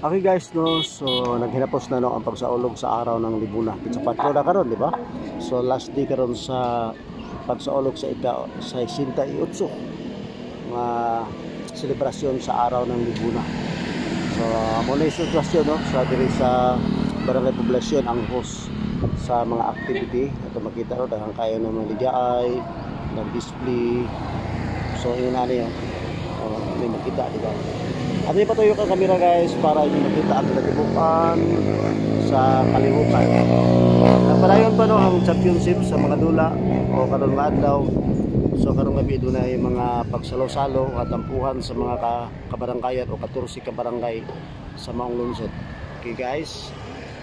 Okay guys, no, so naghinapos na no ang pagsaulog sa araw ng Libuna. Sa 4 na karon, di ba? So last day karon sa pagsaulog sa sa 68 nga selebrasyon sa araw ng Libuna. So muna yung sitwasyon no, sa diri sa barangay poblasyon ang host sa mga activity. Ito makita ro daghang kayo ng mga ligay, ng display. So yun na niyo. May makita di ba? At may patuyo ka kamera guys para inyo makita ang kalibukan sa kalibukan. Napadayon pa no ang championship sa mga dula o karon nga adlaw. So karon gabi doon na yung mga pagsalo-salo at tampuhan sa mga kabaranggayan o 14 kabarangay sa maong lungsod. Okay guys.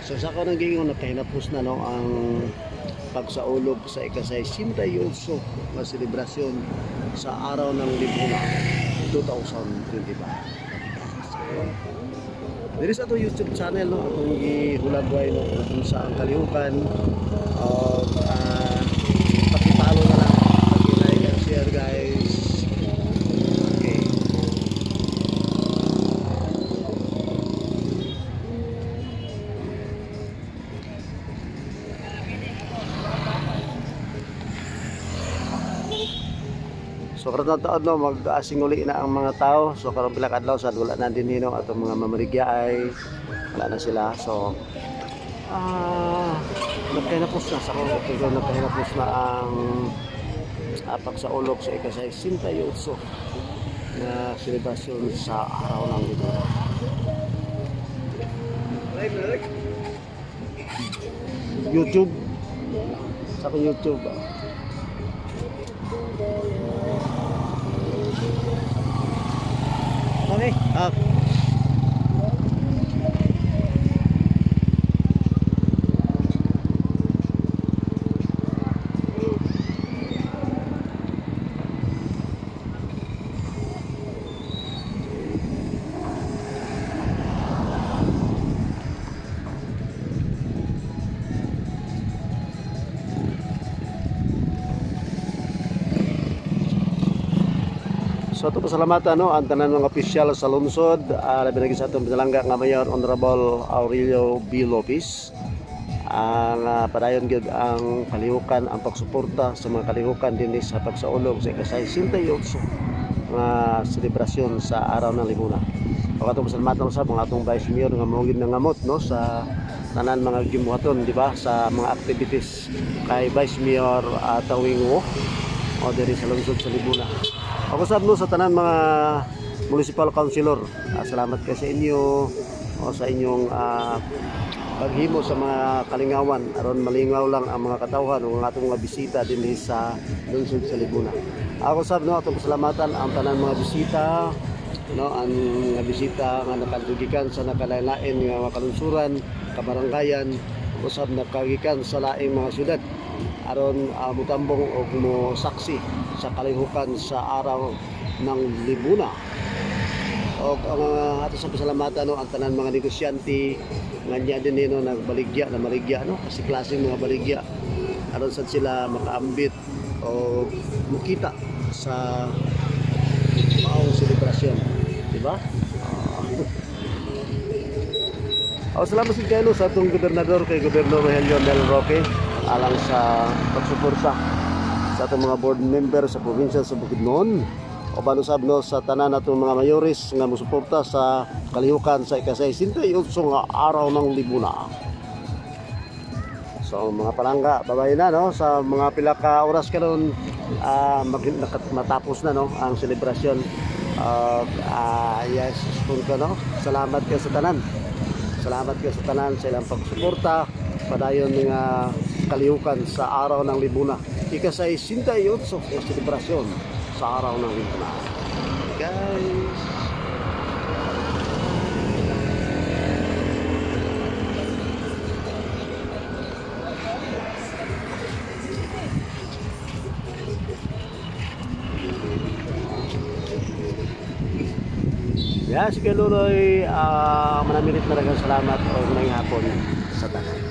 So sa ako nang gingon nakahinapos na no ang pagsaulog sa ika-68 na selebrasyon sa araw ng Libuna 2025. Diri sa ato YouTube channel no atong gihulagway no kung sa ang kalihukan pakipalo na lang pag-like and share guys. Okay. So karon taon no mag-asing uli na ang mga tao. So karon pila ka adlaw sa wala na din nino ato mga mamarigya ay wala na sila. So nagkahinapos na sa kung nagkahinapos na ang pagsaulog sa ika-68 na selebrasyon sa araw ng Libuna. YouTube sa YouTube. Okay. So ito pasalamatan no ang tanan mga opisyal sa lungsod, labi na sa atong pinalangga nga Mayor Honorable Aurelio B. Lopez. Ang padayon gyud ang kalihukan ang pagsuporta sa mga kalihukan dinhi sa pagsaulog sa ika-68 nga selebrasyon sa araw ng Libuna. Pag atong pasalamatan sa mga atong Vice Mayor nga maugid na ngamot no sa tanan mga gimuhaton di ba sa mga activities kay Vice Mayor Tawingo o diri sa lungsod sa Libuna. Ako sabno sa tanan mga municipal councilor, salamat kayo sa inyo o sa inyong paghimo sa mga kalingawan aron malingaw lang ang mga katawhan ng atong mga bisita dinhi sa lungsod sa Libuna. Ako sabno atong pasalamatan ang tanan mga bisita no ang mga bisita nga nakadugikan sa nakalain-lain nga kalungsuran, kabaranggayan usab nakagikan sa laing mga syudad aron mutambong o mosaksi sa kalihukan sa araw ng Libuna. O ang ato sa pasalamatan no ang tanan mga negosyante nga niya din no nagbaligya na maligya no kasi klaseng mga baligya aron sad sila makaambit o mukita sa maong selebrasyon, di ba? Salamat sa kayo sa atong gobernador kay Gobernador Rogelio Del Roque alang sa pagsuporta sa atong mga board member sa probinsya sa Bukidnon o banusab no sa tanan natong mga mayores nga mosuporta sa kalihukan sa ika-68 nga araw ng Libuna. So mga palangga, babay na no sa mga pila ka oras karon matapos na no ang selebrasyon. Yes, punto no. Salamat kayo sa tanan. Salamat kayo sa tanan sa ilang pagsuporta padayon nga kalihukan sa araw ng Libuna. Ika-68 na selebrasyon sa araw ng Libuna. Guys. Yeah, sige Luloy, manamilit na rin salamat o ngayong hapon sa tanan.